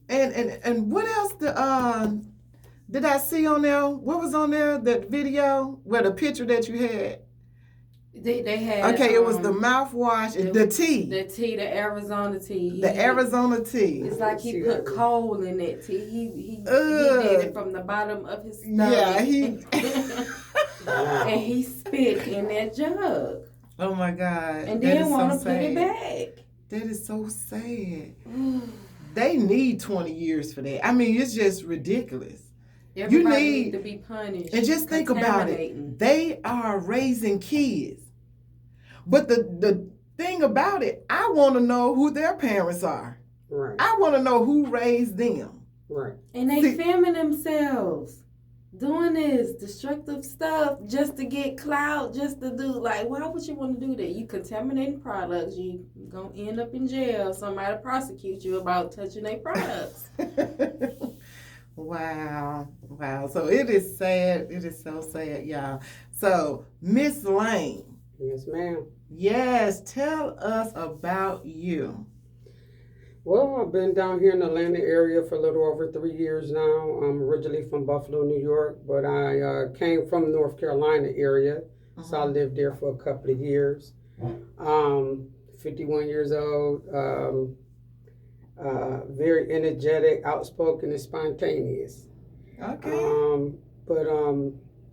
And what else did I see on there? What was on there? That video where the picture that you had? They had Okay, it was the mouthwash and the tea. The Arizona tea. The Arizona tea. It's like he put coal in that tea. He did it from the bottom of his stomach. Yeah, and he spit in that jug. Oh my God. And then want to put it back. That is so sad. They need 20 years for that. I mean, it's just ridiculous. Everybody needs to be punished. And just think about it. They are raising kids. But the thing about it, I want to know who their parents are. Right. I want to know who raised them. Right. And they filming themselves doing this destructive stuff just to get clout, just to do, like, why would you want to do that? You contaminating products, you gonna end up in jail. Somebody prosecute you about touching their products. Wow. So it is sad. It is so sad, y'all. So, Miss Lane. Yes, ma'am. Yes, tell us about you. Well, I've been down here in the Atlanta area for a little over 3 years now. I'm originally from Buffalo, New York, but I came from North Carolina area, so I lived there for a couple of years. 51 years old, very energetic, outspoken, and spontaneous. Okay.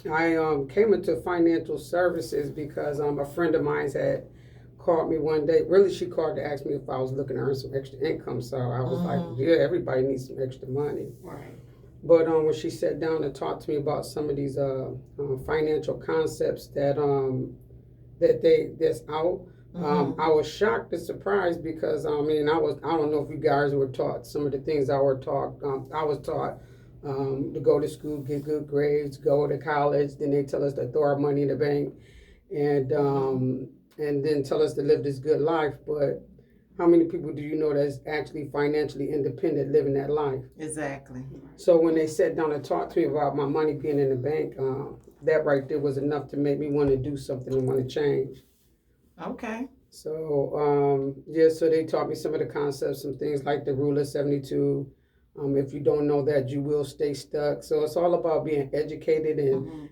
I came into financial services because a friend of mine had called me one day. Really, she called to ask me if I was looking to earn some extra income. So I was like, yeah, everybody needs some extra money. Right. But when she sat down and talked to me about some of these financial concepts that's out, I was shocked and surprised because I don't know if you guys were taught some of the things I was taught. To go to school, get good grades, go to college. Then they tell us to throw our money in the bank, and then tell us to live this good life. But how many people do you know that's actually financially independent living that life? Exactly. So when they sat down and talked to me about my money being in the bank, that right there was enough to make me want to do something and want to change. Okay. So so they taught me some of the concepts, some things like the rule of 72. If you don't know that, you will stay stuck. So it's all about being educated and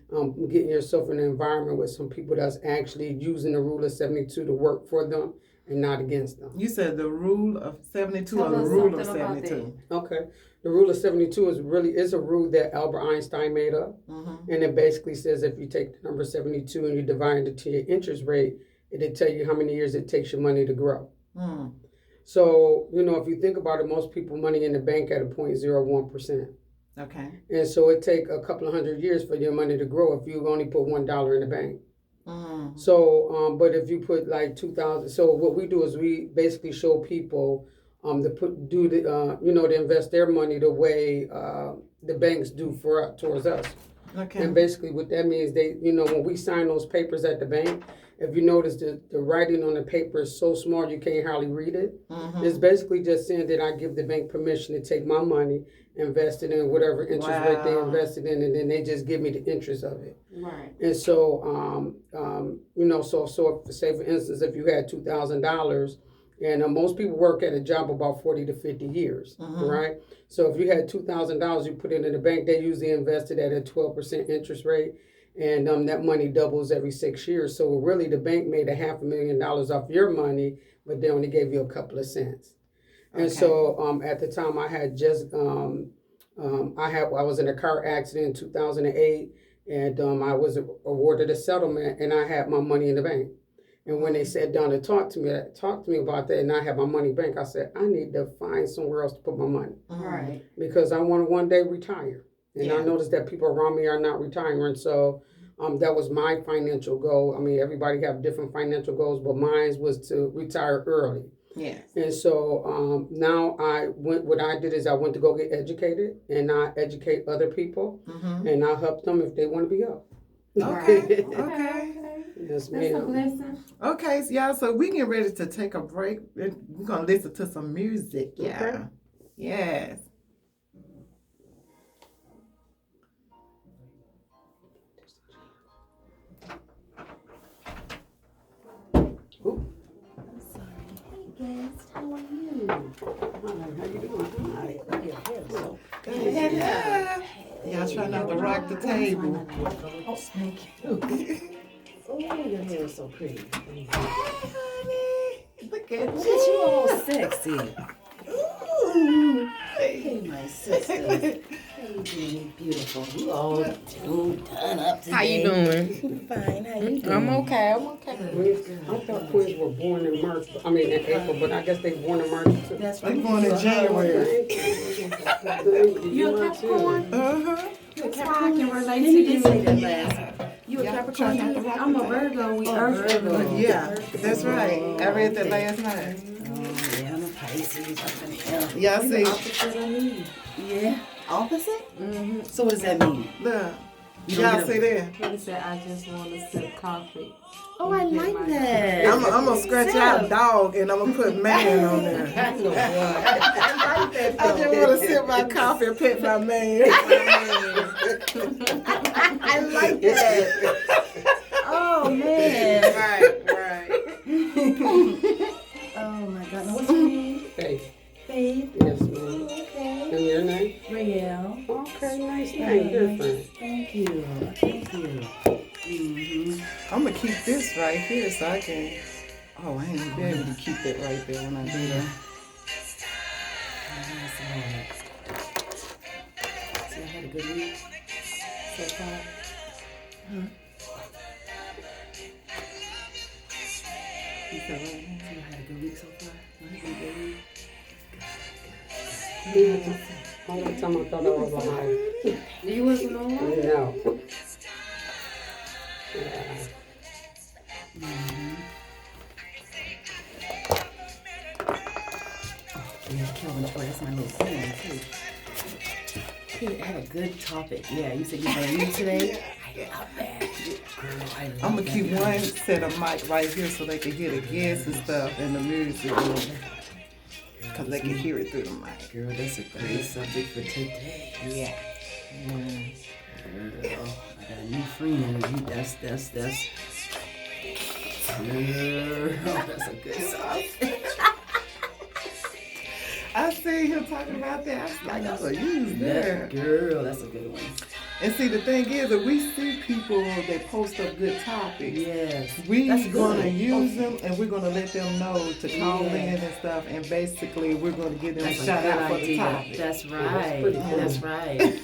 getting yourself in an environment with some people that's actually using the rule of 72 to work for them and not against them. You said the rule of 72 or the rule of 72? Okay. The rule of 72 is a rule that Albert Einstein made up. And it basically says if you take the number 72 and you divide it to your interest rate, it'll tell you how many years it takes your money to grow. So, if you think about it, most people money in the bank at a 0.01%. Okay. And so it take a couple of hundred years for your money to grow if you only put $1 in the bank. So, but if you put like 2,000, so what we do is we basically show people to invest their money the way the banks do towards us. Okay. And basically what that means, when we sign those papers at the bank, if you notice the writing on the paper is so small you can't hardly read it. It's basically just saying that I give the bank permission to take my money, invest it in whatever interest rate they invested in, and then they just give me the interest of it. Right. And so, so say for instance, if you had $2,000, and most people work at a job about 40 to 50 years, right? So if you had $2,000, you put it in the bank, they usually invested at a 12% interest rate. And that money doubles every 6 years. So really the bank made $500,000 off your money, but they only gave you a couple of cents. And so at the time I had just, I was in a car accident in 2008 and I was awarded a settlement and I had my money in the bank. And when they sat down and talked to me about that and I had my money in the bank, I said, I need to find somewhere else to put my money. Right. Because I want to one day retire. And I noticed that people around me are not retiring. So that was my financial goal. I mean, everybody have different financial goals, but mine was to retire early. Yes. And so now what I did is I went to go get educated and I educate other people and I help them if they want to be up. Okay. Yes, That's a blessing. Okay, y'all, so we getting ready to take a break. We're going to listen to some music, yeah. Okay. Yes. How are you? Hi, how you doing? Hi. Yeah. Y'all try not to rock the table. Oh, thank you. Oh, your hair is so pretty. Hey, honey. Look at Look at you all sexy. Ooh. Hey, my sister. Hey, you beautiful. You all done up today. How you doing? Fine. How you doing? I'm okay. I thought twins were born in March. I mean in April, but I guess they born in March too. That's They right. born in January. You a Capricorn? Uh-huh. You a Capricorn? I can relate You to did you. say that last time. You a Yeah, Capricorn? try not to rock I'm the a table. Virgo. We Oh, Earth. Virgo. Yeah, that's right. I read that last night. Oh, yeah, I'm a Pisces. I'm Yeah, I see. Opposite of me. Yeah. Opposite? Mm-hmm. So what does that mean? Look. You don't Y'all get see that? He said, I just want to sip coffee. Oh, I like that. I'm gonna scratch out dog and I'm gonna put man on there. I know what. I just want to sip my coffee and pet my man. I like that. Oh, man. Right. Oh, my God. Now, what's your name? Faith. Faith. Yes, ma'am. Okay. And your name? Rae'l. Okay, nice name, different. Thank you. Thank you. Mm-hmm. I'm gonna keep this right here so I can. Oh, I ain't gonna be able to keep that right there when I do that. So I had a good week so far. Huh? You said what? So I had a good week so far. I had a good week. Only time I thought I was alive. You wasn't on one? No. Yeah, Kelvin Troy, that's my little friend too. He had a good topic. Yeah, you said you were going to read today? I love that. Girl, I love I'm gonna that. keep one set of mic right here so they can hear the guests and stuff and the music. Because they can hear it through the mic. Girl, that's a great subject for today. Yeah. Girl, I got a new friend. That's girl, that's a good subject. I see him talking about that. I was like, I'm gonna use that. Girl, that's a good one. And see, the thing is that we see people that post up good topics. Yes. We That's good. gonna use them and we're gonna let them know to call Yeah. in and stuff, and basically we're gonna give them That's a a shout good out for the idea. topic. That's That's right. pretty cool. That's right.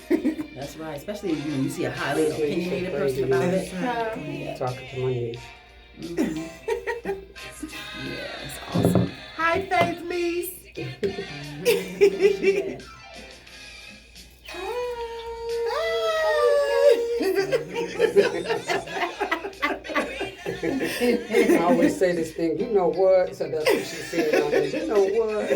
That's right. Especially when you see a highly opinionated person about it. Talking to my niece. Mm-hmm. Yeah, it's awesome. Hi, Faith Niece. Yeah. I always say this thing, you know what? So that's what she said. I mean, you know what?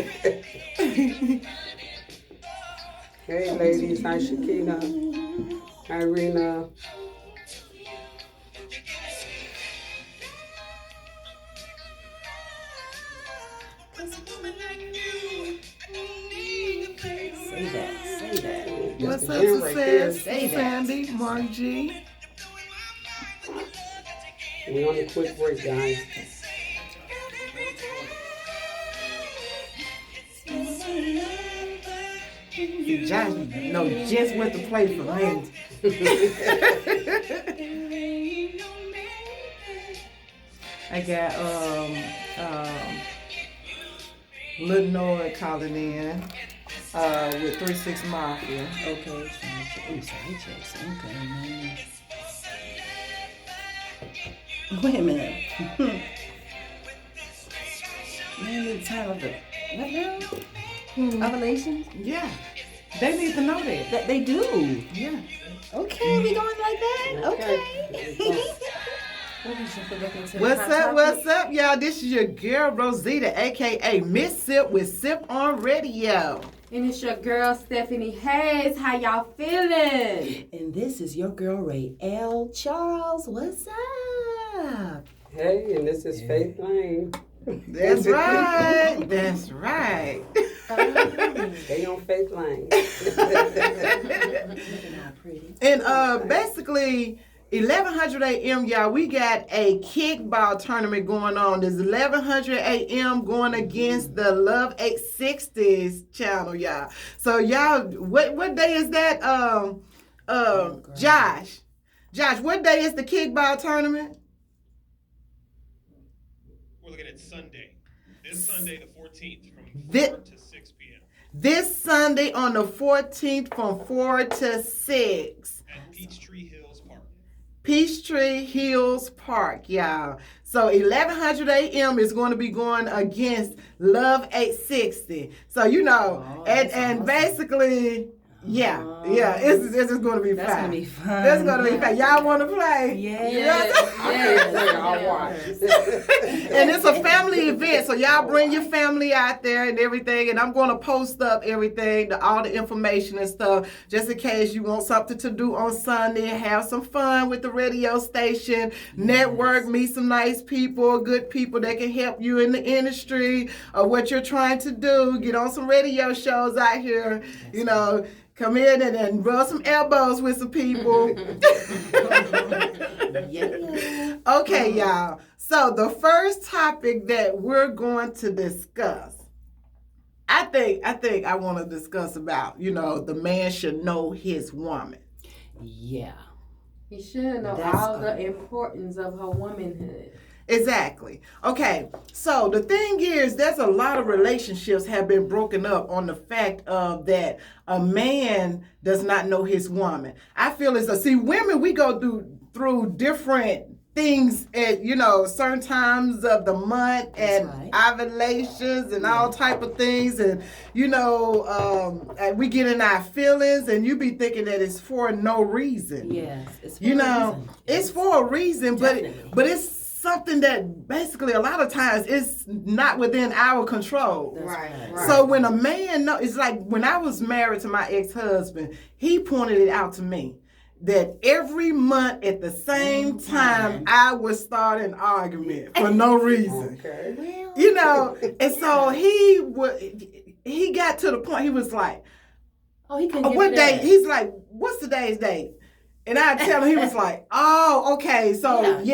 Hey, ladies. Hi, Shakina. Hi, Rena. Say that. Say that. What's That's up, the gym right there. Success? Say that. Sandy, Mark G. We're on a quick break, guys. See, Josh know just what to play for me. I got Lil Noah calling in with 3-6 Mafia. Okay. Oh, side checks. Okay, man. Wait a minute. Man, the time of the what now? Revelations? Yeah, they need to know that. That they do. Yeah. Okay, we going like that? Okay. What's up, y'all? This is your girl Rosita, aka Miss Sip with Sip on Radio. And it's your girl, Stephanie Hayes. How y'all feeling? And this is your girl Rae'l. Charles, what's up? Hey, and this is Faith Lane. That's right. That's right. Stay on Faith Lane. Looking all pretty. And basically, 1100 a.m., y'all, we got a kickball tournament going on. There's 1100 a.m. going against the Love 860s channel, y'all. So, y'all, what day is that? Josh, what day is the kickball tournament? We're looking at Sunday. This Sunday, the 14th, from 4 to 6 p.m. This Sunday on the 14th from 4 to 6. At Peachtree Hills Park. Peachtree Hills Park, y'all. So 1100 a.m. is going to be going against Love 860. So, you know, and basically... Yeah, it's just going to be fun. That's going to be fun. That's going to be fun. Y'all want to play? Yes. I'll watch. And it's a family event, so y'all bring your family out there and everything. And I'm going to post up everything, all the information and stuff, just in case you want something to do on Sunday. Have some fun with the radio station, network, meet some nice people, good people that can help you in the industry or what you're trying to do. Get on some radio shows out here, you know. Come in and rub some elbows with some people. Okay, y'all. So the first topic that we're going to discuss, I think I want to discuss about, you know, the man should know his woman. Yeah. He should know all the importance of her womanhood. Exactly. Okay, so the thing is, there's a lot of relationships have been broken up on the fact of that a man does not know his woman. I feel as though, see, women, we go through different things at, you know, certain times of the month and ovulations and all type of things, and you know, we get in our feelings, and you be thinking that it's for no reason. Yes, it's for you a know, reason. it's for a reason, Definitely. but it's something that basically a lot of times is not within our control. Right. So when a man it's like when I was married to my ex-husband, he pointed it out to me that every month at the same time I would start an argument for no reason. Okay. Well, You know, and so he got to the point he was like, he couldn't get what to day? that. He's like, what's today's date? And I tell him, he was like, oh, okay, so that's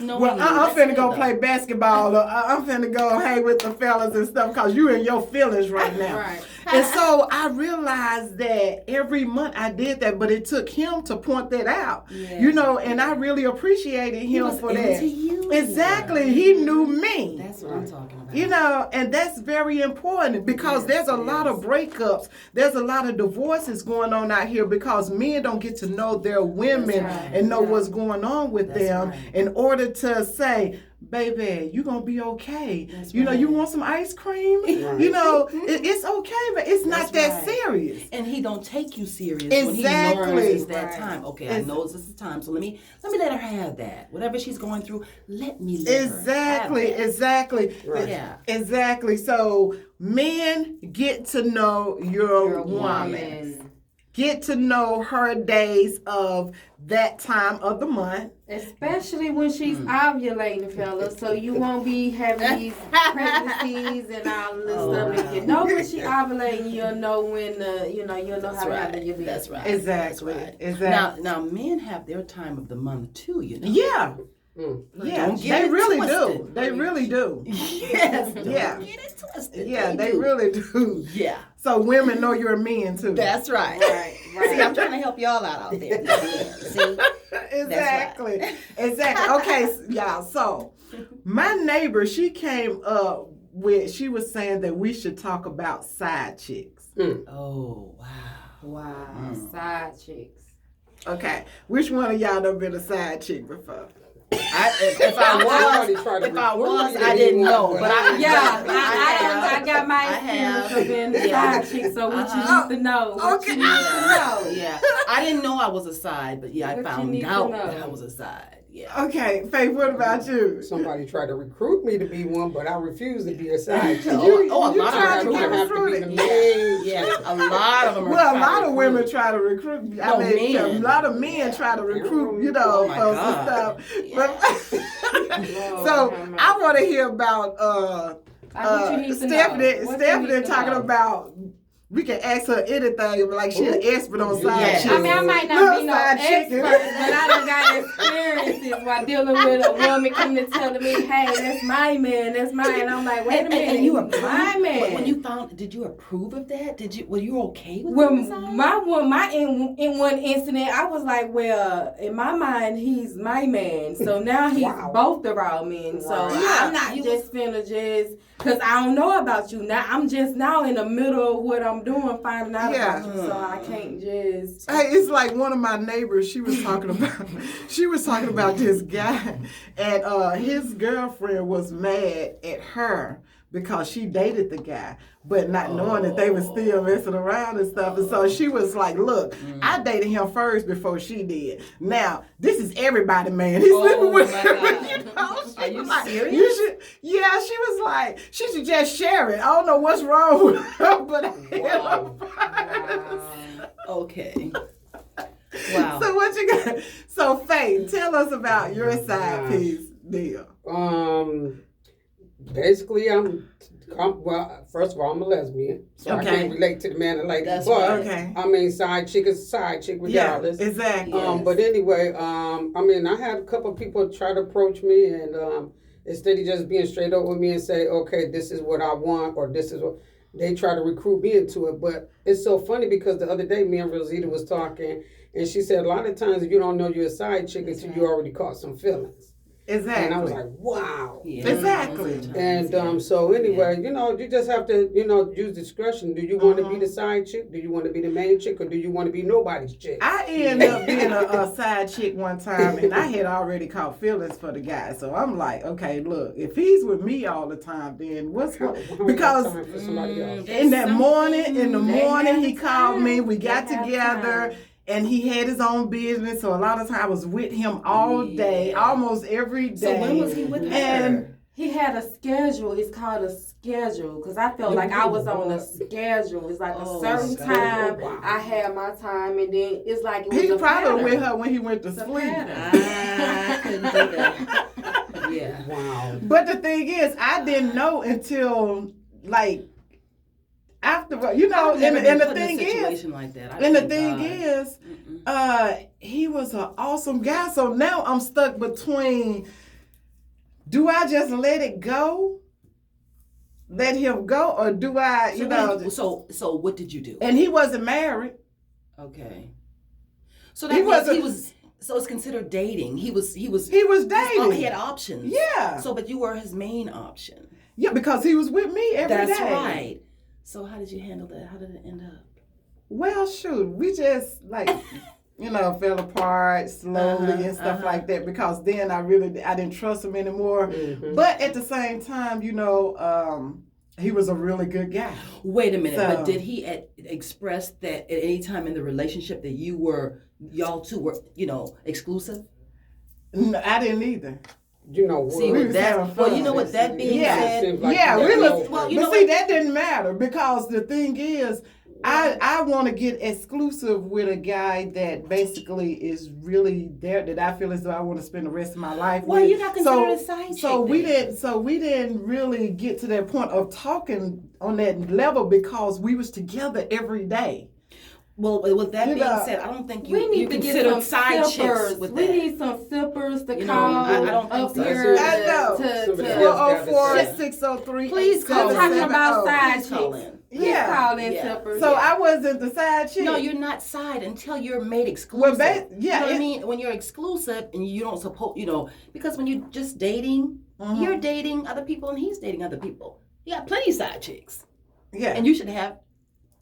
knowing well, you. I'm That's finna good, go though. play basketball, or I'm finna go hang with the fellas and stuff, because you in your feelings right now. Right. And so I realized that every month I did that, but it took him to point that out. Yeah. You know, and I really appreciated him was for into that. you. Exactly. He knew me. That's what I'm talking about. You know, and that's very important because there's a lot of breakups. There's a lot of divorces going on out here because men don't get to know their women and know what's going on with them in order to say, baby, you're going to be okay. You know, you want some ice cream? You know, it's okay, but it's not that serious. And he don't take you serious when he knows it's that time. Okay, I know this is the time, so let me let her have that. Whatever she's going through, let me let her have that. Exactly. Yeah. Exactly. So men get to know your woman. Get to know her days of that time of the month. Especially when she's ovulating, fellas, so you won't be having these pregnancies and all this stuff. If you know when she ovulating, you'll know when you'll know how to handle your business. That's right. Exactly. That's right. Exactly. Now men have their time of the month too, you know. Yeah. Yeah, Don't get they it really twisted. do. They really do. Yes. Don't Yeah. get it twisted. Yeah, they do. really do. Yeah. So women know you're men too. That's right. See, I'm trying to help y'all out there. See? Exactly. Exactly. Okay, y'all. So my neighbor, she came up she was saying that we should talk about side chicks. Oh, wow. Wow, side chicks. Okay, which one of y'all done been a side chick before? If I was, I didn't know. But I got my experience of being a side chick. So what you need to know? Okay. Yeah. I didn't know I was a side, but I What you found need to out know. that I was a side. Yeah. Okay, Faith, what about you? Somebody tried to recruit me to be one, but I refused to be a side chick. A lot tried of to them get have to be recruited? the main. Yeah, a lot of them are Well, a trying lot to of women recruit. try to recruit. No, men. A lot of men try to recruit, you know, Oh, my folks God. and stuff. But, so I want to hear about Stephanie talking about We can ask her anything, like she's an expert on side Yeah. chicks. I mean, I might not Little be no side expert, chicken. but I done got experiences while dealing with a woman coming to telling me, hey, that's my man, that's mine. I'm like, wait a minute, And you my approved? man. When you found, did you approve of that? Were you okay with Well, that? in one incident, I was like, well, in my mind, he's my man. So now he's both of our men. So I'm not just finna because I don't know about you. Now I'm just now in the middle of what I'm doing, finding out about you. So I can't just. Hey, it's like one of my neighbors. She was talking about this guy, and his girlfriend was mad at her because she dated the guy, but not knowing that they were still messing around and stuff. And so she was like, look, I dated him first before she did. Now, this is everybody, man. He's living with her. You know? Are you like, serious? she was like, she should just share it. I don't know what's wrong with her, but Okay. Wow. So what you got? So Faith, tell us about your side piece deal. Basically, well, first of all, I'm a lesbian, so I can't relate to the man and lady. That's but right. I mean, side chick is a side chick regardless. Yeah, exactly. But anyway, I mean, I had a couple of people try to approach me, and instead of just being straight up with me and say, okay, this is what I want, or this is what they try to recruit me into it. But it's so funny because the other day, me and Rosita was talking, and she said a lot of times you don't know you're a side chick until you already caught some feelings. Exactly. And I was like, wow. Yeah. Exactly. And so anyway, you know, you just have to, you know, use discretion. Do you want to be the side chick? Do you want to be the main chick? Or do you want to be nobody's chick? I ended up being a side chick one time, and I had already caught feelings for the guy. So I'm like, okay, look, if he's with me all the time, then what's going on? Because for somebody else. in the morning, he called me. We got together. And he had his own business, so a lot of times I was with him all day, almost every day. So when was he with her? And he had a schedule. It's called a schedule because I felt like I was on a schedule. It's like a certain time I had my time, and then it's like it was he a probably pattern. with her when he went to It's a sleep. I couldn't do that. Yeah. Wow. But the thing is, I didn't know until like afterward. You know, and the thing is, like that. and the thing is, he was an awesome guy. So now I'm stuck between: do I just let it go, let him go, or do I, So what did you do? And he wasn't married. Okay. So that means he was. So it's considered dating. He was dating. He had options. Yeah. So, but you were his main option. Yeah, because he was with me every day. That's right. So how did you handle that? How did it end up? Well, shoot, we just fell apart slowly and stuff like that because then I didn't trust him anymore. Mm-hmm. But at the same time, he was a really good guy. Wait a minute, but did he express that at any time in the relationship that y'all two were, exclusive? No, I didn't either. You know, see, you know what that being said? That didn't matter because the thing is, I want to get exclusive with a guy that basically is really there, that I feel as though I want to spend the rest of my life with. Well, you're not considered a side chick. So we didn't really get to that point of talking on that level because we was together every day. Well, with that being said, I don't think you consider some side chicks with that. We need some sippers to call I don't think up so. here to 404-603. Please call. Talking about side chicks. Call in. Yeah. Call in sippers. So I wasn't the side chick. No, you're not side until you're made exclusive. Well, you know what I mean? When you're exclusive and you don't suppose, because when you're just dating, you're dating other people and he's dating other people. You got plenty of side chicks. Yeah. And you should have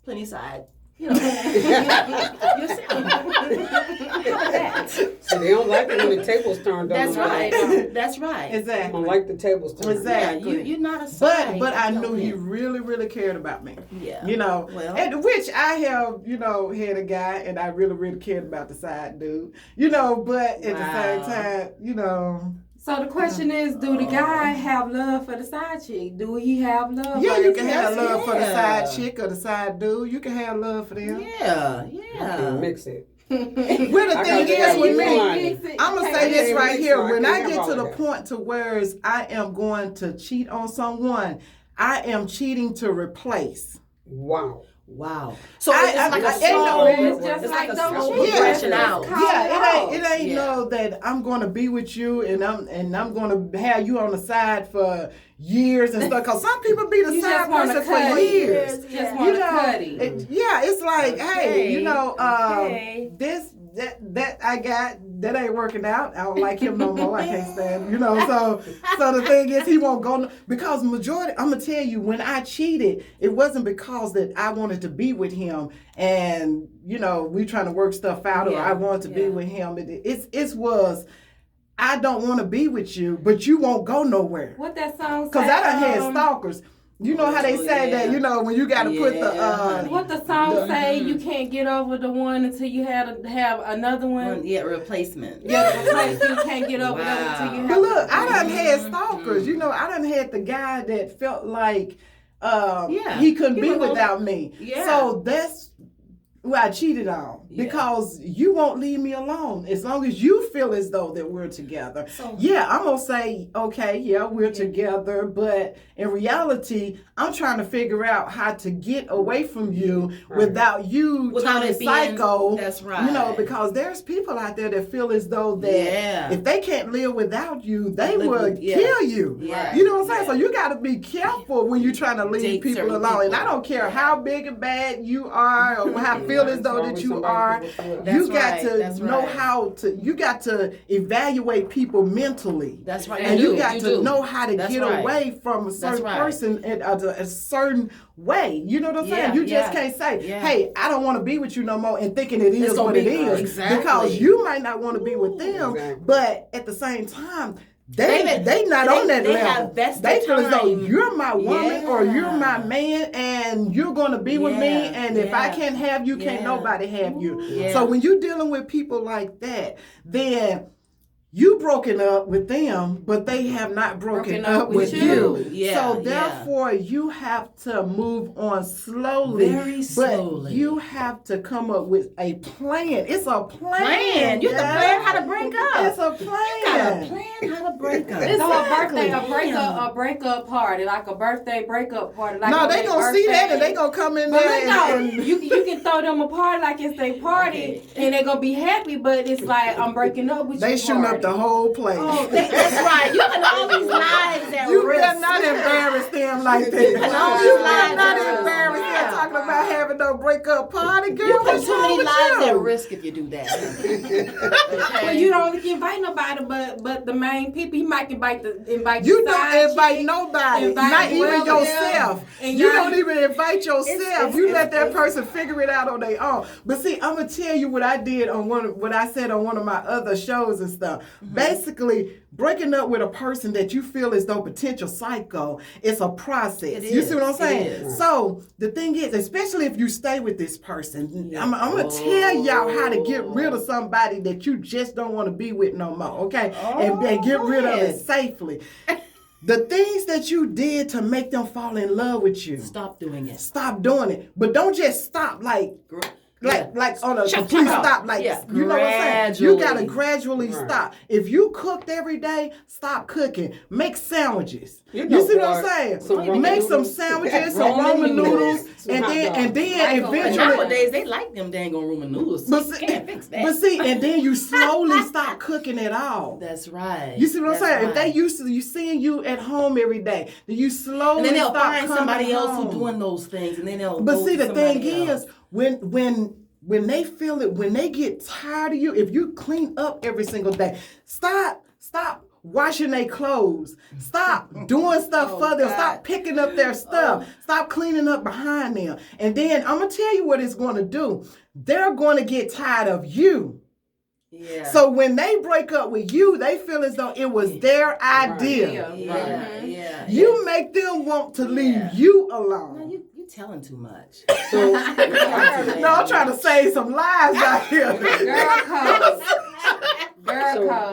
plenty of side. yourself. So they don't like it when the tables turned on. That's right. That's right. Exactly. I don't like the tables turned. Exactly. Yeah, you're not a side. But I knew he really, really cared about me. Yeah. Well, and which I have, had a guy and I really, really cared about the side dude. But at the same time, So the question is, do the guy have love for the side chick? Do he have love? Yeah, you can have love for the side chick or the side dude. You can have love for them. Yeah. I can mix it. Well, the thing is with me, I'm going to say this right here. When I get to the point to where I am going to cheat on someone, I am cheating to replace. Wow. Wow. So I- it's I- like I- a slow, it's just it's like like a those slow children. progression It's out. called Yeah, it ain't Yeah. no that I'm gonna be with you and I'm gonna have you on the side for years and stuff. Cause some people be the You side just want person to for cut years. Just You want to know, cut it's like, hey, you know, okay. this that I got that ain't working out. I don't like him no more. I can't stand him, you know. So the thing is, he won't go because majority. I'm gonna tell you, when I cheated, it wasn't because that I wanted to be with him and you know we trying to work stuff out or I wanted to be with him. It was. I don't want to be with you, but you won't go nowhere. What that song say? Cause I done had stalkers. You know how they say that, you know, when you got to put the what the song say? You can't get over the one until you have another one. Yeah, replacement. Yeah, replace you can't get over that until you have. But look, I done had stalkers. You know, I done had the guy that felt like he couldn't be without me. Yeah. So that's who I cheated on because you won't leave me alone as long as you feel as though that we're together. So, I'm gonna say, okay, we're together, but in reality, I'm trying to figure out how to get away from you without you turning psycho. That's right. You know, because there's people out there that feel as though that if they can't live without you, they would kill you. Yeah. You know what I'm saying? So you got to be careful when you're trying to leave people alone. And I don't care how big and bad you are or how feel as though that you are. You got to know how to. You got to evaluate people mentally. That's right. And you got to know how to get away from a certain person in a certain way. You know what I'm saying? You just can't say, hey, I don't want to be with you no more and thinking it is what it is. Exactly. Because you might not want to be with them, but at the same time, they not on that level. They feel as though you're my woman or you're my man and you're going to be with me, and if I can't have you, can't nobody have you. Yeah. So when you're dealing with people like that, then you broken up with them, but they have not broken up with you. Yeah, so therefore, you have to move on slowly. Very slowly. But you have to come up with a plan. It's a plan. You have to plan how to break up. It's a plan. You gotta plan how to break up. So a breakup party, like a birthday breakup party. Like no, they gonna see that and they gonna come in there. You can throw them a party like it's their party, and they gonna be happy. But it's like I'm breaking up with you. They shooting up the whole place. Oh, that's right. You put all these lives at you risk. You better not embarrass them like that. You better not embarrass them talking about having no breakup party. Girl, you put too many lives at risk if you do that. Okay. Well, you don't invite nobody, but the main people. You might invite You don't invite nobody, not even yourself. And you don't even invite yourself. You let that person figure it out on their own. But see, I'm gonna tell you what I did on what I said on one of my other shows and stuff. Mm-hmm. Basically, breaking up with a person that you feel is though potential psycho, it's a process. You see what I'm saying? So the thing is, especially if you stay with this person, I'm gonna tell y'all how to get rid of somebody that you just don't want to be with no more. Okay, and get rid of it safely. The things that you did to make them fall in love with you. Stop doing it. Stop doing it. But don't just stop like on a complete stop, you know what I'm saying? You gotta gradually stop. If you cooked every day, stop cooking. Make sandwiches. You see what I'm saying? Make some sandwiches, some Roman noodles, and then eventually. Nowadays they like them dang on Roman noodles. So you can't fix that. But see, and then you slowly stop cooking at all. That's right. You see what I'm saying? Right. If they used to seeing you at home every day, then you slowly and then they'll stop find somebody else home. who's doing those things, and then they'll. But see, the thing else. is, when they feel it, when they get tired of you, if you clean up every single day, stop washing their clothes, stop doing stuff for them, stop picking up their stuff, stop cleaning up behind them. And then I'm going to tell you what it's going to do. They're going to get tired of you. Yeah. So when they break up with you, they feel as though it was their idea. Yeah. You make them want to leave you alone. No, you telling too much. So, no, I'm trying to save some lives out here. Girl code.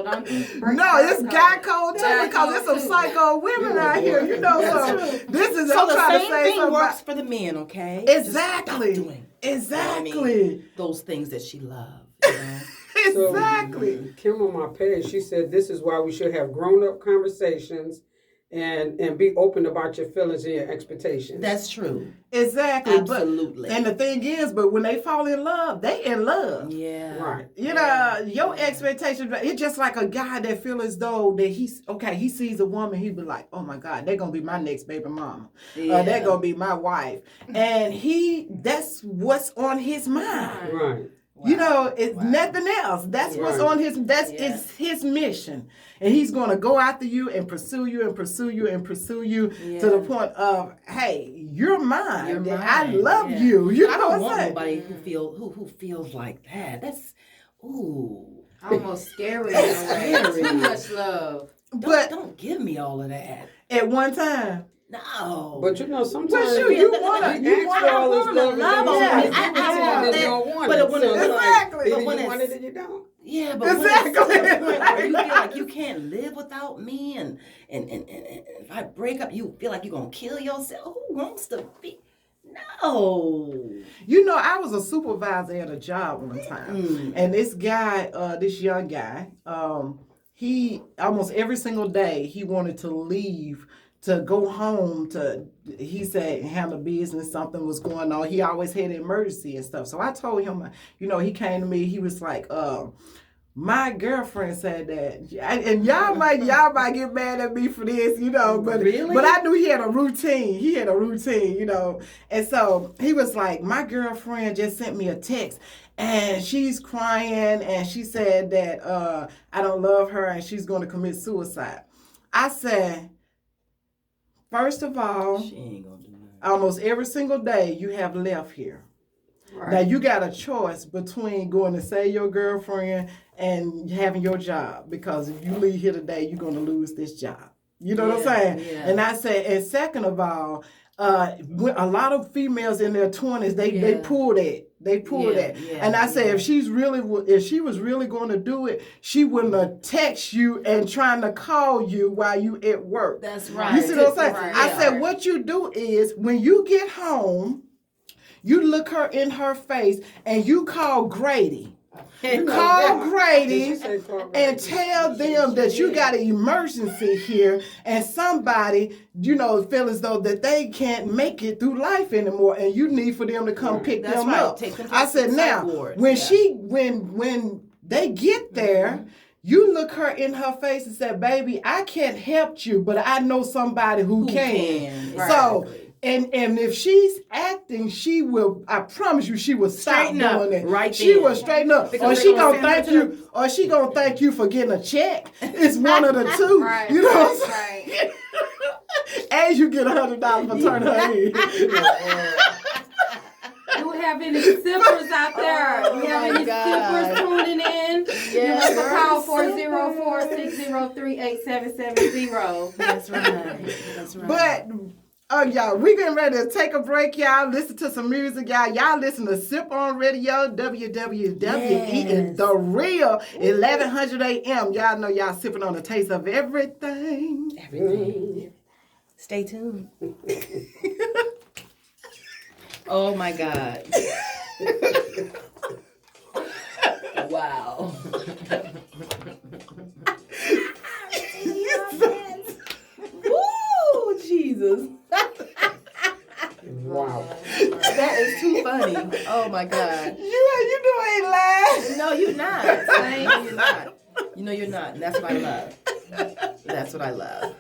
Don't no, it's guy code too because there's some psycho women out here. You know, so this is. So I'm the trying same to say thing works for the men, okay? Exactly. Exactly. Those things that she loves. Exactly. So, Kim on my page, she said this is why we should have grown-up conversations and be open about your feelings and your expectations. That's true. Exactly. Absolutely. And the thing is, but when they fall in love, they in love. Yeah. Right. You know, your expectations, it's just like a guy that feel as though that he sees a woman, he be like, oh my God, they're going to be my next baby mama. Yeah. They're going to be my wife. And that's what's on his mind. Right. Wow. You know, it's Wow. nothing else. That's what's Right. on it's his mission. And he's going to go after you and pursue you and pursue you and pursue you to the point of, hey, you're mine. You're mine. I love Yeah. you. You I know don't what want I'm saying? nobody who feels like that. That's Almost scary in a way. Too much love. But don't give me all of that. at one time, No. But you know, sometimes Well, shoot, you wanna- ask for all this love and love then on you me. give it I to someone want that that. you don't want But it. when So it's- it's like, Exactly. either But when you want it's- it or you don't. Yeah, but Exactly. when it's to the point where you feel like you can't live without me, and if I break up, you feel like you're gonna kill yourself. Who wants to be? No. you know, I was a supervisor at a job one time. And this guy, this young guy, he almost every single day he wanted to leave to go home he said handle business, something was going on. He always had an emergency and stuff. So I told him, you know, he came to me, he was like, my girlfriend said that, and y'all might get mad at me for this, you know, but Really? but I knew he had a routine. You know, and so he was like, my girlfriend just sent me a text, and she's crying, and she said that I don't love her, and she's going to commit suicide. I said, first of all, She ain't gonna do that. almost every single day you have left here. Right. Now you got a choice between going to save your girlfriend and having your job, because if you leave here today, you're going to lose this job. You know what I'm saying? Yeah. And I said, and second of all, when a lot of females in their 20s, they pull that. They pull that. Yeah, And I said, if she was really going to do it, she wouldn't have text you and trying to call you while you at work. That's right. You see what I'm saying? Right. I said, what you do is when you get home, you look her in her face and you call Grady. Call Grady Did she say call Grady? and tell them that you got an emergency here and somebody, you know, feel as though that they can't make it through life anymore and you need for them to come pick That's them right. up. Take them to I the said, psych now, ward. when Yeah. when they get there, you look her in her face and say, baby, I can't help you, but I know somebody who can. Right. So, and if she's acting, she will, I promise you, she will stop Straighten up doing it. right She then. will straighten up. Because Or she they're gonna gonna thank send her you, or she gonna thank you for getting a check. It's one of the two. Right, You know right, what I'm saying? And you get $100 for turning her in. Do we have any sippers out there? Oh, We have my any God. sippers tuning in? Give us a call 404-603-8770. That's right. That's right. But y'all, we getting ready to take a break, y'all. Listen to some music, y'all. Y'all listen to Sip on Radio, WWWE, and The Real, 1100 AM. Y'all know y'all sipping on the taste of everything. Everything. Stay tuned. Oh my God. Wow. Woo, Jesus. Wow. That is too funny. Oh my God. You ain't lying. No, you're not. Saying you're not. You know you're not. And that's what I love. That's what I love.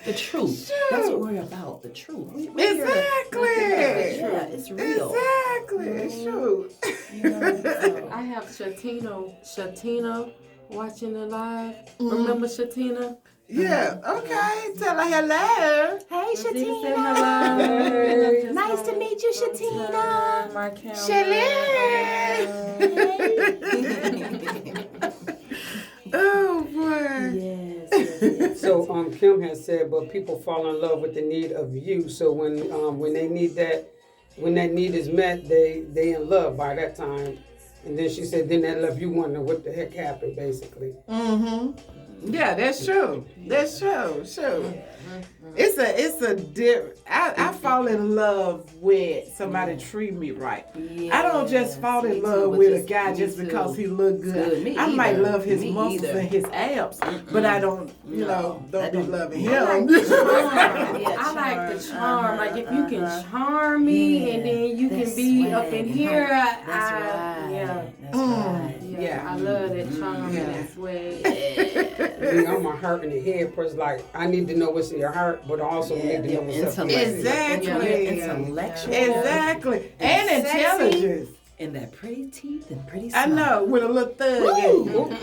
The truth. That's what we're about. The truth. We're here to- Exactly. Yeah, it's real. Exactly. Shoot. You know, so- I have Shatina watching the live. Remember Shatina? Yeah. Okay. Tell her hello. Hey, Say Shatina. hello. Nice to meet you, Shatina. My camera. Oh boy. Yes. So Kim has said, but people fall in love with the need of you. So when they need that, when that need is met, they in love by that time. And then she said, then that love you wonder what the heck happened, basically. Mm-hmm. Yeah, that's true. That's true. Sure. I fall in love with somebody treat me right. I don't just fall in love with a guy just because he look good. I might love his muscles and his abs, but I don't, don't be loving him. I like the charm. Like if you can charm me and then you can be up in here. That's right. Yeah, I love that charm and that swag. I'm a heart in the head person. Like I need to know what's in your heart, but I also need to know what's up. Exactly. Intellectual. Exactly. And intelligence. And that pretty teeth and pretty smile. I know, with a little thug.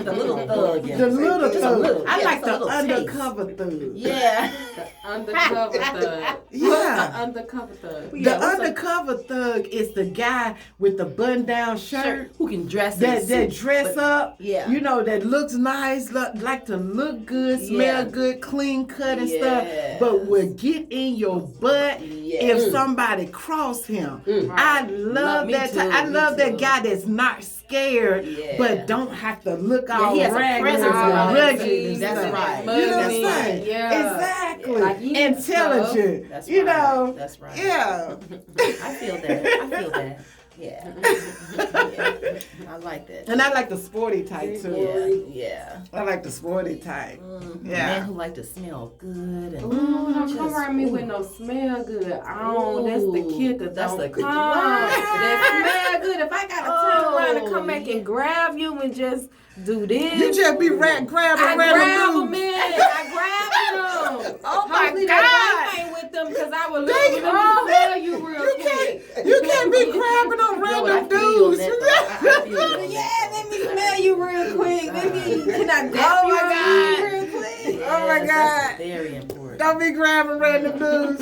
The little thug. The little thug. I like the undercover thug. Yeah. The undercover thug. Yeah. What's the undercover thug? The undercover thug is the guy with the button-down shirt who can dress that dress up. Yeah. That looks nice, like to look good, smell good, clean cut and stuff, but will get in your butt if somebody cross him. I love that. I love that guy that's not scared, but don't have to look all ragged and rugged. That's right. You know what I'm saying? Yeah. Exactly. Like intelligent. That's right. That's right. Yeah. I feel that. Yeah. I like that. And I like the sporty type too. Yeah. I like the sporty type. Men who like to smell good. And don't come around me with no smell good. That's the kicker. That's the kicker. That smell good. If I gotta turn around and come back and grab you and just do this. You just be grabbing I grab them, man. I grab them. Oh my Hopefully God. that ain't with them because I would love to smell you real quick. You can't be grabbing on random dudes. Yeah, let me smell you real quick. Can I grab you real quick? Oh my God. That's very important. Don't be grabbing random dudes.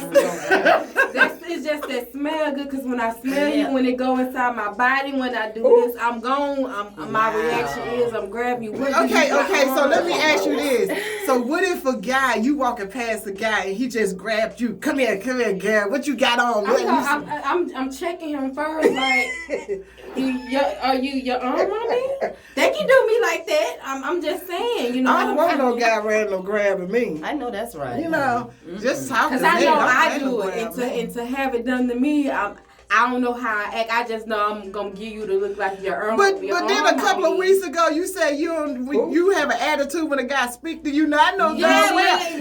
It's just that smell good because when I smell you, when it go inside my body, when I do this, I'm gone. My reaction is I'm grabbing you. Okay, so let me ask you this. So what if a guy, you walking past a guy and he just grabbed you? Come here, girl. What you got on? I'm checking him first, like, are you your arm on me? They can do me like that. I'm just saying, I don't want no guy random grabbing me. I know that's right. Just talking. Because I know I do it, and to have it done to me, I don't know how I act. I just know I'm gonna give you to look like your arm. But then a couple of weeks ago, you said you have an attitude when a guy speak to you. Now I know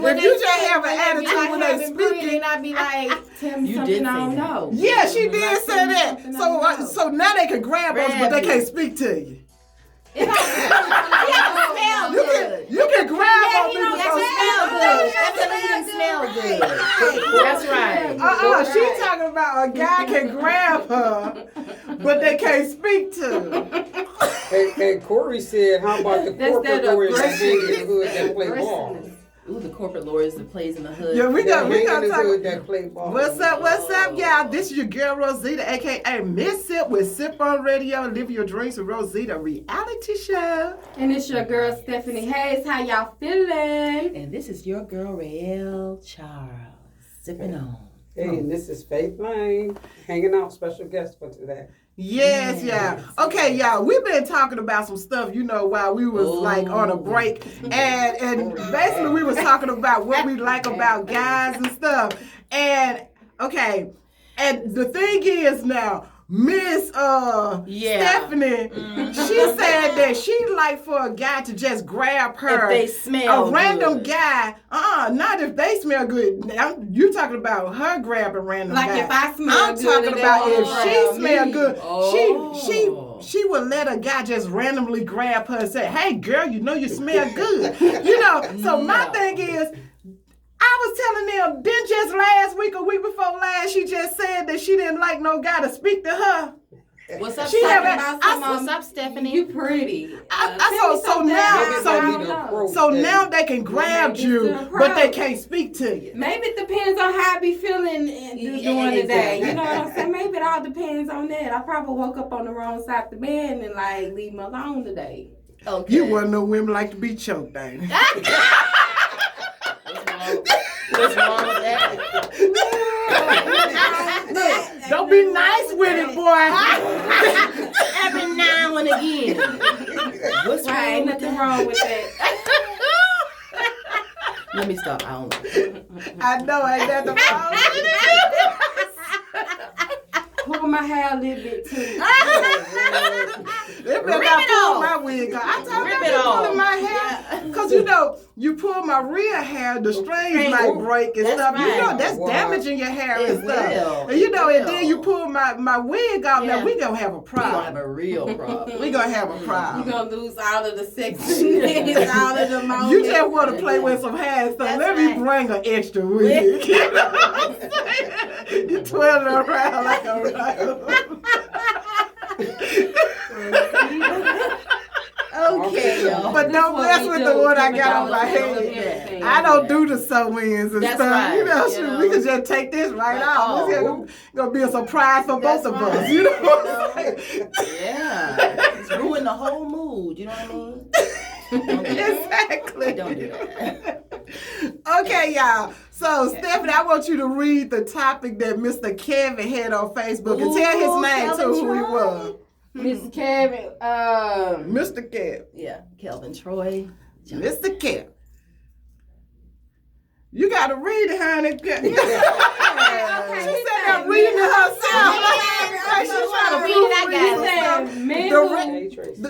when you just have an attitude when they speak, and I be like, tell me something I don't know. Yeah, she did say that. So now they can grab us, but they can't speak to you. It don't smell good. You can grab on me. That smell good. That's right. She talking about a guy can grab her, but they can't speak to her. And Corey said, how about the corporate lawyers that be in the hood that play ball? Ooh, the corporate lawyers that plays in the hood. Yeah, we got talk. That play ball. What's up, y'all? This is your girl Rosita, aka Miss Sip with Sip on Radio. Live your dreams with Rosita reality show. And it's your girl Stephanie Hayes. How y'all feeling? And this is your girl Rae'l Charles. Sipping on. Hey, and this is Faith Lane, hanging out, special guest for today. Yes, y'all. Okay, y'all. We've been talking about some stuff, while we was on a break, and basically we was talking about what we like about guys and stuff. And okay, and the thing is now, Miss Stephanie, she said that she like for a guy to just grab her. If they smell a random good. guy. Not if they smell good. You talking about her grabbing random guy. Like if I smell I'm good. talking about if she smell good. Oh. She would let a guy just randomly grab her and say, "Hey girl, you smell good." So my thing is, I was telling them, then just last week, a week before last, she just said that she didn't like no guy to speak to her. What's up, What's up, Stephanie? You pretty. So now they can grab you, but they can't speak to you. Maybe it depends on how I be feeling during the day. You know what I'm saying? Maybe it all depends on that. I probably woke up on the wrong side of the bed and leave me alone today. Okay. You wouldn't know women like to be choked, ain't it? What's wrong with that? Don't be nice with it, boy. Every now and again. What's Ain't nothing wrong with that. Let me stop. I don't know. I know, ain't that the problem? Pull my hair a little bit too. They better not pull my wig off. I told them they pulling my hair. Because, you pull my real hair, the strings might break and stuff. right. That's damaging your hair It and stuff. will. And, and then you pull my wig off. Now, we going to have a We're problem. going to have a real problem. We going to have a problem. You're going to lose all of the sexiness, all of the moments. You just want to play with some hair stuff. Let me bring an extra wig. You know what I'm saying? You twirl it around like a Okay, y'all. But don't mess with the one I got on my head. I don't do the sew-ins and That's stuff. right, Shoot, we can just take this right off. This Oh. is gonna be a surprise for both of us. You know what I'm saying? Yeah. It's ruined the whole mood. You know what I mean? Don't do that. Exactly. Don't do that. Okay, y'all. So, Stephanie, I want you to read the topic that Mr. Kevin had on Facebook and tell his name too, who he was. Miss Kevin, Mr. Kevin. Yeah, Kelvin Troy. Mr. Kevin. You got to read it, honey. She said that reading it herself. Like she's trying to prove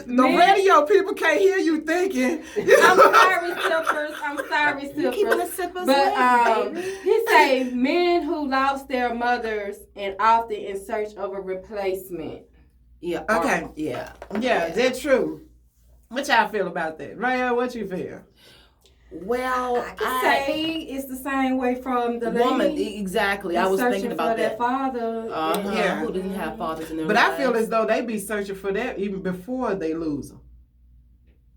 the radio people can't hear you thinking. I'm sorry, sippers. But he say men who lost their mothers and often in search of a replacement. Yeah. Okay. Yeah. Yeah, that's true. What y'all feel about that? Rae'l, what you feel? Well, I can say it's the same way from the woman. lady. Exactly. I was thinking about their that. father. Yeah. Who didn't have fathers in their But lives. I feel as though they be searching for that even before they lose them.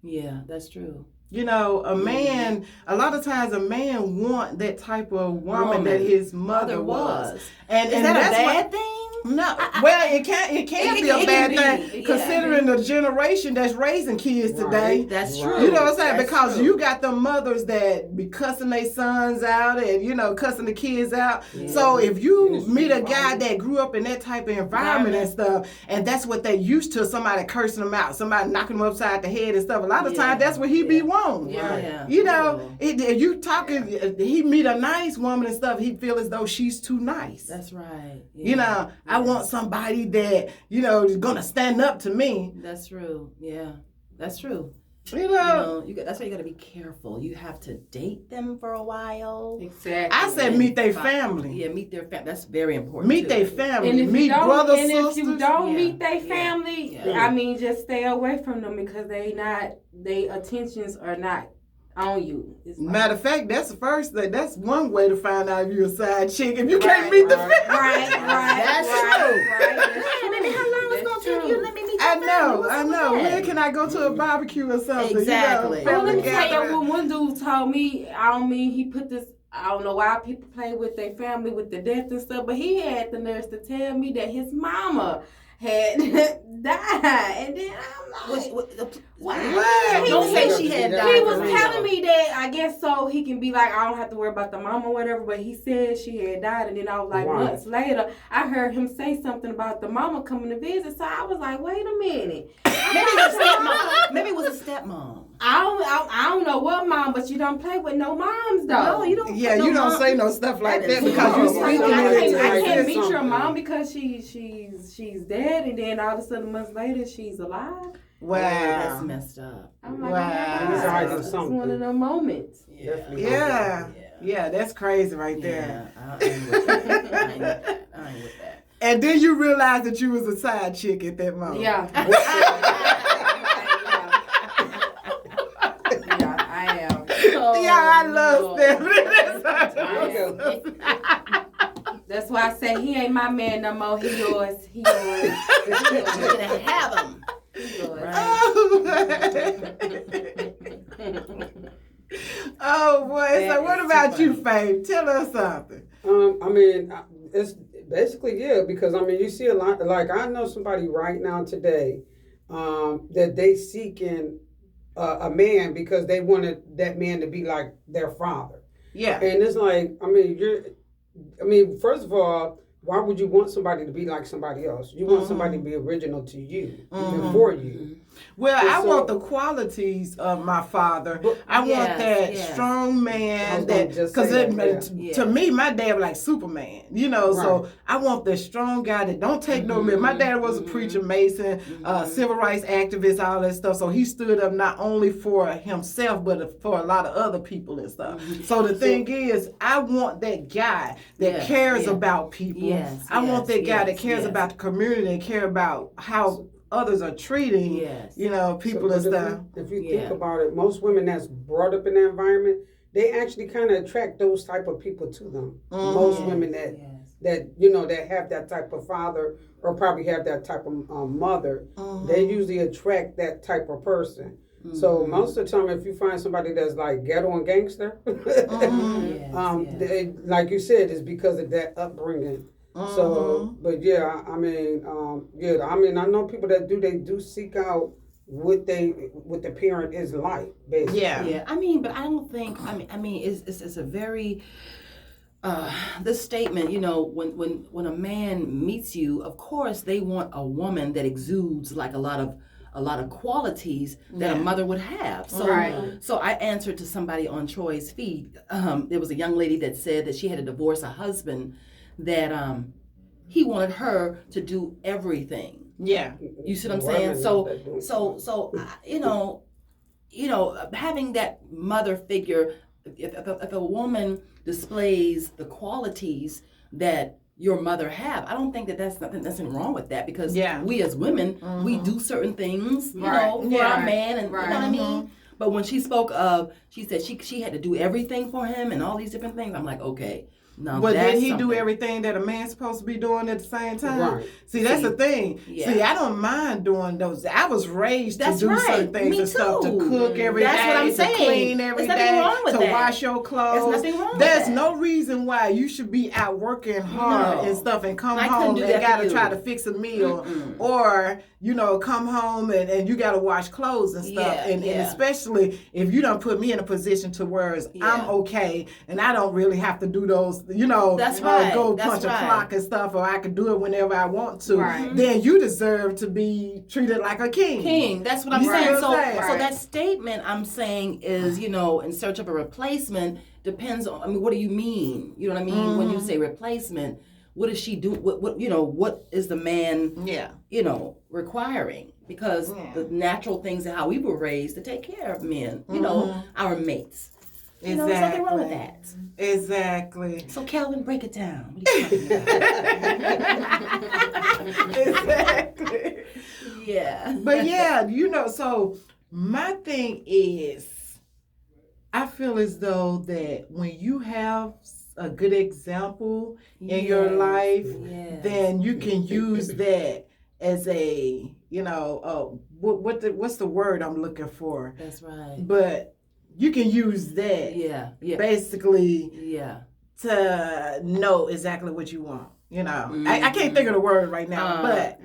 Yeah, that's true. A man, a lot of times a man want that type of woman that his mother was. And Is that a that's bad thing? No, well, it can be a bad thing considering the generation that's raising kids today. Right. That's true. You know what I'm saying? That's Because true. you got the mothers that be cussing their sons out and, cussing the kids out. Yeah. So if you meet a guy that grew up in that type of environment and stuff, and that's what they used to, somebody cursing them out, somebody knocking them upside the head and stuff, a lot of times that's what he be wanting. Yeah. If you talking, he meet a nice woman and stuff, he feel as though she's too nice. That's right. I want somebody that, is going to stand up to me. That's true. Yeah. That's true. You know, That's why you got to be careful. You have to date them for a while. Exactly. I said meet their family. Yeah, meet their family. That's very important. Meet too. their family. And if meet brothers, sisters. if you don't Yeah. meet their Yeah. family, Yeah. I mean, just stay away from them because their attentions are not on you. It's like- Matter of fact, that's the first thing. That's one way to find out if you're a side chick. If you can't meet the family. Right. That's true. How long is it going to take you? Let me meet I your know. family. When can I go to a barbecue or something? Exactly. Well, let family me tell you, gathering. when one dude told me, he put this, I don't know why people play with their family with the death and stuff, but he had the nerve to tell me that his mama had died. And then I'm like, What? Don't say she had died. he was for real. telling me that, I guess so he can be like, I don't have to worry about the mom or whatever, but he said she had died. And then I was like, Right. months later, I heard him say something about the mama coming to visit. So I was like, wait a minute. Maybe it was a stepmom. I don't know what mom, but you don't play with no moms though. No, you don't. Yeah, you don't say no stuff like That that is because wrong. you speaking I it into I can't Right. meet your Something. mom because she's dead, and then all of a sudden months later she's alive. Wow. That's messed up. I'm like, Wow. oh my He's God, hiding it's something. one of them moments. Definitely. Yeah, that's crazy right there. I ain't with that. I ain't with that. And then you realize that you was a side chick at that moment. Yeah. Yeah, I am. Yeah, I love Stephanie. That's why I say he ain't my man no more. He yours. He yours. You're gonna have them. He yours. Oh boy! That So what is about too you, funny. Faith? Tell us something. I mean, it's basically, because I mean, you see a lot, like I know somebody right now today that they seeking a man because they wanted that man to be like their father. Yeah. And it's like, I mean, first of all, why would you want somebody to be like somebody else? You want somebody to be original to you and for you. Well, I want the qualities of my father. I want that strong man because to me, my dad was like Superman, you know. Right. So I want the strong guy that don't take no risk. My dad was a preacher, Mason, civil rights activist, all that stuff. So he stood up not only for himself but for a lot of other people and stuff. So the thing is, I want that guy that cares about people. I want that guy that cares about the community and care about how others are treating, you know, people and stuff. If you think about it, most women that's brought up in that environment, they actually kind of attract those type of people to them. Most women that you know that have that type of father or probably have that type of mother, they usually attract that type of person. So most of the time, if you find somebody that's like ghetto and gangster, they, like you said, it's because of that upbringing. So, but yeah, I mean, I know people that do seek out what the parent is like, basically. Yeah. I mean, but I don't think. I mean, it's a very. This statement, you know, when a man meets you, of course they want a woman that exudes like a lot of qualities that a mother would have. So, so I answered to somebody on Troy's feed. There was a young lady that said that she had to divorce a husband that he wanted her to do everything. Yeah, you see what I'm saying? So you know, having that mother figure. If a woman displays the qualities that your mother have, I don't think that that's nothing wrong with that, because we as women we do certain things, you know, for our man, and you know what I mean. But when she spoke of, she said she had to do everything for him and all these different things. I'm like, okay. No, but did he do everything that a man's supposed to be doing at the same time? Right. See, that's the thing. See, I don't mind doing those. I was raised to do certain things and stuff, to cook every day, to clean every day, to wash your clothes. There's nothing wrong with that. There's no reason why you should be out working hard and stuff and come home and got to try to fix a meal, or, you know, come home and you got to wash clothes and stuff. And especially if you don't put me in a position to where I'm okay and I don't really have to do those, you know, go punch a clock and stuff, or I can do it whenever I want to, then you deserve to be treated like a king. That's what I'm saying. So that statement I'm saying is, you know, in search of a replacement depends on, I mean, what do you mean? You know what I mean? When you say replacement, what does she do? What you know, what is the man, you know, requiring? Because the natural things and how we were raised to take care of men, you know, our mates. You know, there's nothing wrong with that. Exactly. So, Calvin, break it down. Exactly. Yeah. But yeah, you know, so my thing is, I feel as though that when you have a good example in your life, then you can use that as a, you know, what's the word I'm looking for? That's right. But you can use that, basically, to know exactly what you want. You know, I can't think of the word right now, but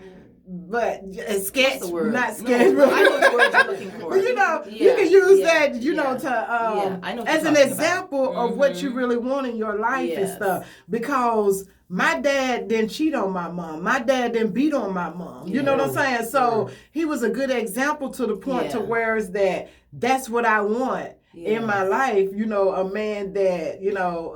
sketch, not sketch. No, I know the word you're looking for. You know, you can use that, you know, to as an example of what you really want in your life and stuff. Because my dad didn't cheat on my mom. My dad didn't beat on my mom. You know what I'm saying? So he was a good example to the point to where is that's what I want in my life. You know, a man that, you know,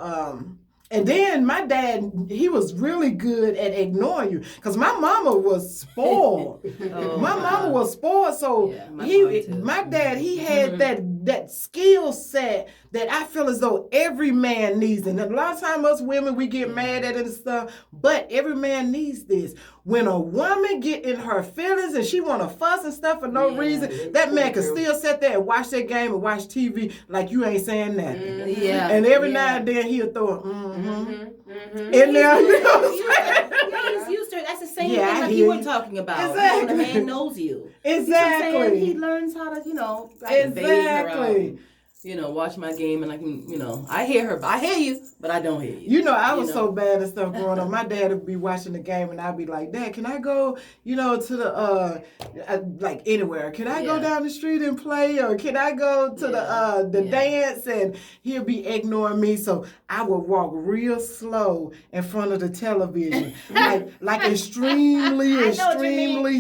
and then my dad, he was really good at ignoring you. Because my mama was spoiled. My mama was spoiled. So my dad, he had that skill set that I feel as though every man needs. And a lot of times us women, we get mad at it and stuff. But every man needs this. When a woman get in her feelings and she want to fuss and stuff for no reason, that man can still sit there and watch that game and watch TV like you ain't saying nothing. And every now and then he'll throw in there, you know what I'm saying? He's used to it. That's the same thing like you were talking about. Exactly. When a man knows you. Exactly. He learns how to, you know, exactly. watch my game, and I can, I hear her. I hear you, but I don't hear you. You know, I was so bad and stuff growing up. My dad would be watching the game, and I'd be like, Dad, can I go, to the, like anywhere? Can I go down the street and play? Or can I go to the dance? And he'll be ignoring me. So I would walk real slow in front of the television, like extremely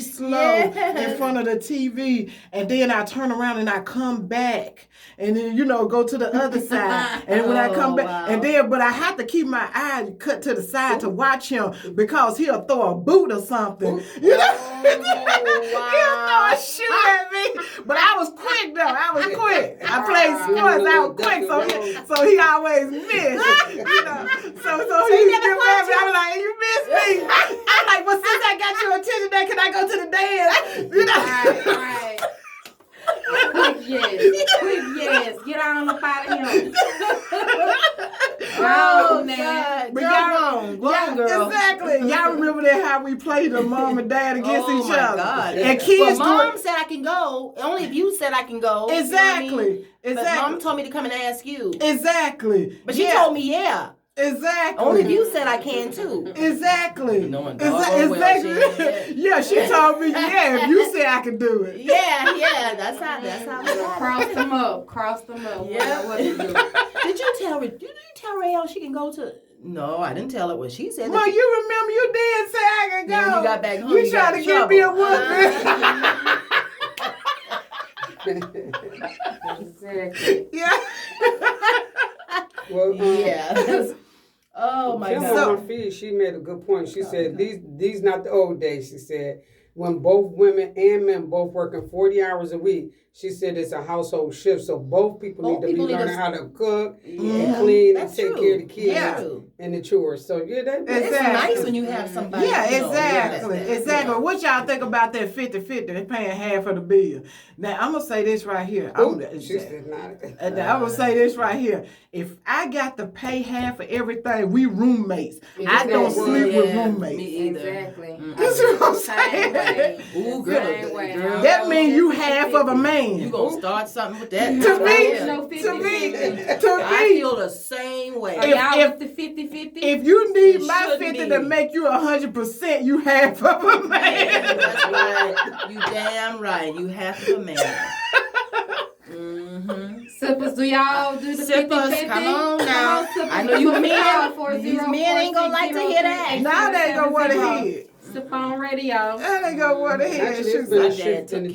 slow in front of the TV. And then I turn around and I come back. And then, go to the other side. And when I come back, but I have to keep my eyes cut to the side to watch him because he'll throw a boot or something. He'll throw a shoe at me. But I was quick, though. I played sports. I was quick, so he always missed. So he get mad. I'm like, you missed me. I'm like, well, since I got your attention, then can I go to the dance? Right. Quick yes. Get on up out of him. Oh, man. But grown girl. Exactly. Y'all remember that how we played the mom and dad against each other? God. And kids Mom said I can go. Only if you said I can go. Exactly. But Mom told me to come and ask you. Exactly. But she told me, Exactly. Only if you said I can too. Exactly. Exactly. Yeah, she told me, if you say I can do it. Yeah. That's how we Cross them up. Yeah. What to do. Did you tell Rae'l she can go to? No, I didn't tell her what she said. Well, you remember you did say I can go. When you got back home, you trying to give me a whooping. Exactly. Yeah. Well, oh my Kim God. on my feed, she made a good point. She said these not the old days. She said when both women and men both working 40 hours a week. She said it's a household shift, so both people need to be learning how to cook and clean and take care of the kids and the chores. So it's nice when you have somebody. Yeah, exactly. What y'all think about that 50-50? They're paying half of the bill. Now I'm gonna say this right here. I'm gonna say this right here. If I got to pay half of everything, we roommates. I don't sleep with roommates. Me either. Exactly. That's what I'm saying. Ooh, girl. That means you half of a man. You gonna start something with that? To me, I feel the same way. Y'all with the 50-50? If you need my 50 to make you 100%, you half of a man. That's right. You damn right. You half of a man. Sippers, do y'all do the 50-50? Come on now. I know you men. These men ain't gonna like to hear that. Now they ain't gonna want to hear it. Sip on radio. Now they gonna want to hear Actually, it. it's been a shift in the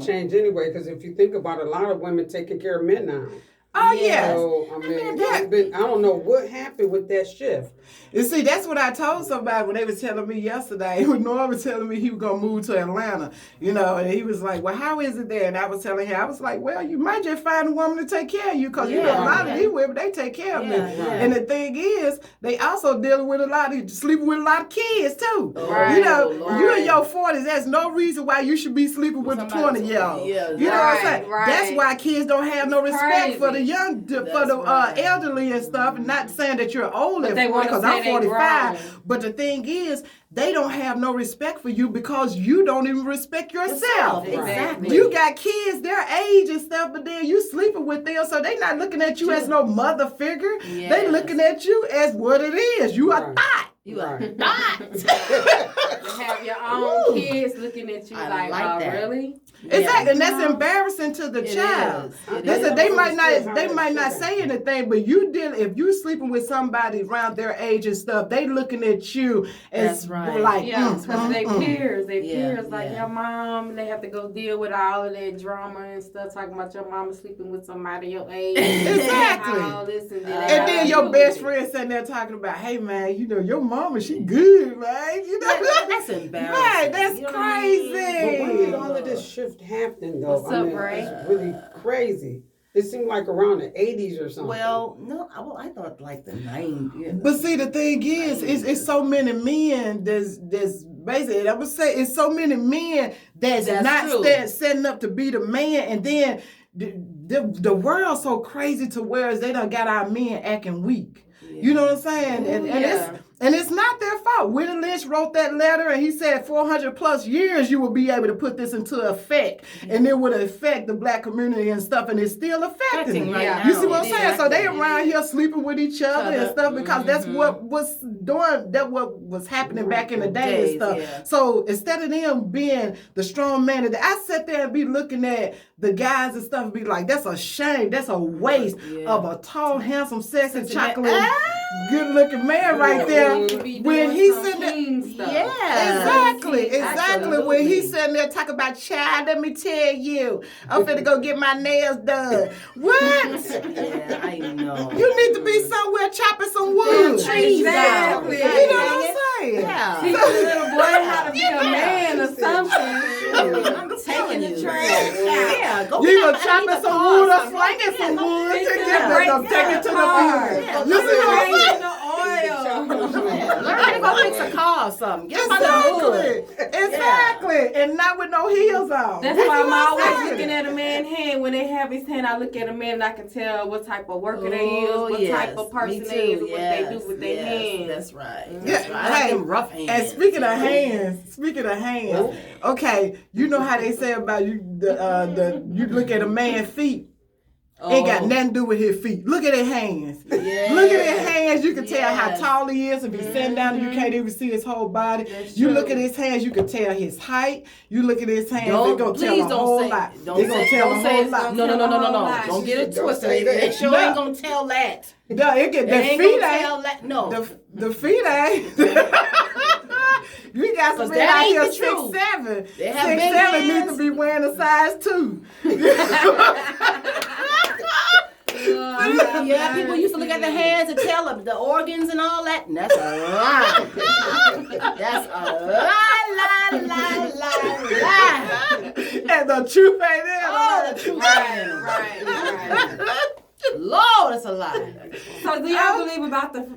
change anyway. Because if you think about it, a lot of women taking care of men now. Oh yes. So I mean, I don't know what happened with that shift. You see, that's what I told somebody when they was telling me yesterday. When Norm was telling me he was gonna move to Atlanta, and he was like, "Well, how is it there?" And I was telling him, I was like, "Well, you might just find a woman to take care of you, because a lot of these women they take care of me." And the thing is, they also dealing with sleeping with a lot of kids too. Right. You in your 40s. There's no reason why you should be sleeping with a 20-year-old. Yeah, you know what I'm saying? Right. That's why kids don't have no respect for the young, elderly and stuff. And not saying that you're old at 40, because I'm 45. But the thing is, they don't have no respect for you because you don't even respect yourself. Exactly. You got kids their age and stuff, but then you sleeping with them, so they not looking at you as no mother figure. Yes. They looking at you as what it is. You are thought. You are not. You have your own kids looking at you like that. Really? Exactly, and that's embarrassing to the child. They might not say anything, but if you sleeping with somebody around their age and stuff, they looking at you as like because they peers, like your mom, and they have to go deal with all of that drama and stuff, talking about your mama sleeping with somebody your age. Exactly. And all this and that. And then your best friend sitting there talking about, hey man, your mama, she good, man. That's embarrassing. Right, that's crazy. But when did all of this shift happen, though? What's up, Ray? It's really crazy. It seemed like around the 80s or something. Well, no, I thought like the 90s. But see, the thing is, it's so many men that's basically, I would say, it's so many men that's not setting up to be the man, and then the world's so crazy to where they done got our men acting weak. You know what I'm saying? And And it's not their fault. Willie Lynch wrote that letter and he said 400 plus years you will be able to put this into effect. And it would affect the black community and stuff, and it's still affecting right them. now. You see what I'm saying? So they Exactly. around here sleeping with each other and stuff because that's what was doing, that what was happening back in the day and stuff. Yeah. So instead of them being the strong man, I sit there and be looking at the guys and stuff and be like, that's a shame. That's a waste of a tall, handsome, sexy, chocolate, good-looking man right there. When he's sitting there, exactly. When he's sitting there talking about, child, let me tell you, I'm finna go get my nails done. What? Yeah, I know. You need to be somewhere chopping some wood. Exactly. You know what I'm saying? Yeah. Teach the little boy how to be a man or something. I'm taking the you. trash Yeah, go You get gonna chopping some wood or slinging some wood to get them, take it to the field. Yeah, You see what I'm saying? Learn how to go fix a car or something. Get under the hood. Exactly. And not with no heels on. That's why I'm always looking at a man's hand. When they have his hand, I look at a man and I can tell what type of worker they is, what type of person they is, what they do with their hands. That's right. Yeah, I like them rough hands. And speaking of hands, okay, you know how they say about you, you look at a man's feet. Ain't got nothing to do with his feet. Look at his hands. Yeah. Look at his hands. You can tell how tall he is. If he's sitting down, you can't even see his whole body. You look at his hands, you can tell his height. You look at his hands, they're going to tell a whole lot. They're going to tell a whole lot. No. Don't get it twisted. It sure ain't going to tell that. No, it get, the ain't feet gonna ain't. tell that. No. The feet ain't. You got some men that out ain't here the truth. 6'7". They have big 6'7" needs hands. to be wearing a size 2. Yeah, people used to look at the hands and tell them the organs and all that. And that's a lie. That's a lie. And the truth ain't in. Oh, the truth. Right. Lord, that's a lie. So do y'all believe about this?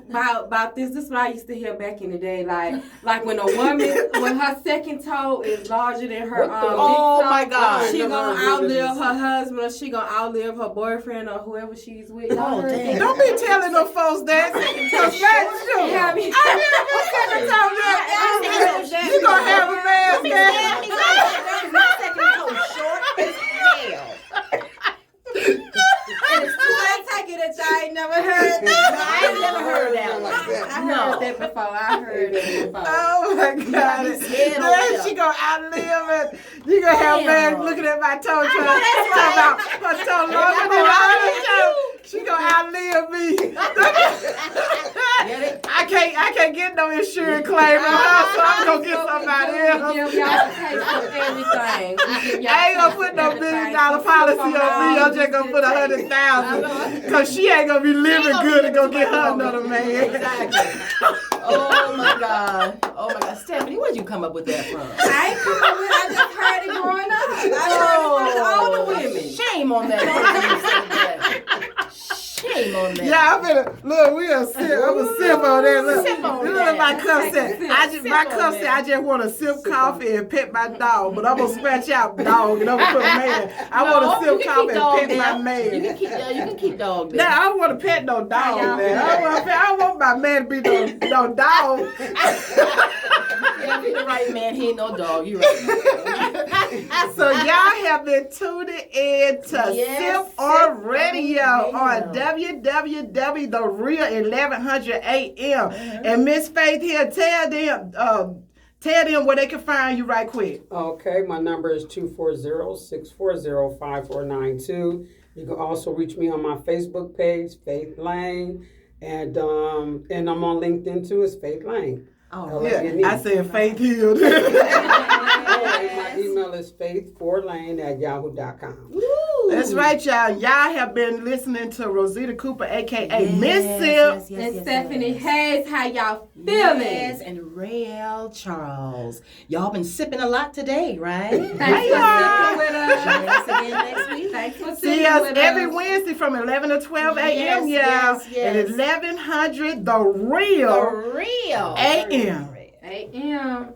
This is what I used to hear back in the day. Like when a woman, when her second toe is larger than her big toe, my God. she gonna outlive her husband or she gonna outlive her boyfriend or whoever she's with. Oh, damn. Don't be telling them folks that. Because that's true. Yeah, I mean- I never second toe that. You gonna have a man that. My second toe short as hell. And it's too late take it that y'all ain't never heard that. I ain't never heard that one. I heard that before. I heard that before. Oh my God. Then she gonna outlive it. You gonna have man looking at my toe trying to talk about her toe longer than my toe. She gonna outlive me. I can't get no insurance claim on her, so I'm gonna get somebody else. Give y'all a taste of everything. I ain't gonna put no $1 million policy on me. I'm just gonna put 100,000 because she ain't gonna be living good and go get her another man. Exactly. Oh my God. Stephanie, where'd you come up with that from? I ain't come up with it. I just heard it growing up. I heard it from all the women. Shame on that. Shame on that. Yeah, I'm gonna look. I'm a sip on that. Look, Sip on this that. is my cup set. I just want to sip coffee and pet my dog, but I'm gonna scratch out dog and I'm gonna put man. I want to sip coffee and pet my man. You can keep dog there. Nah, I don't want to pet no dog, man. I don't want my man to be no dog. Yeah, be the right man. He ain't no dog. You right. So y'all have been tuning in to SIPP on radio on www. The Real 1100 AM. And Miss Faith here, tell them where they can find you right quick. Okay, my number is 240-640-5492. You can also reach me on my Facebook page, Faith Lane, and I'm on LinkedIn too. It's Faith Lane. Oh, yeah, I said Faith Hill. My email is faith4lane@yahoo.com. That's right, y'all. Y'all have been listening to Rosita Cooper, a.k.a. Miss SIPP. And Stephanie Hayes, how y'all feeling? Yes, and Rae'l Charles. Y'all been sipping a lot today, right? Thanks for sipping with us. Join us again next week. Thanks for See sipping us with every us. Wednesday from 11 to 12 a.m., y'all. Yes. At 1100, The Real Real AM. AM.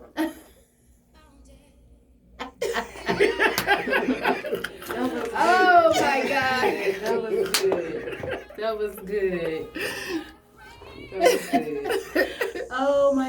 Oh my God. That was good. Oh my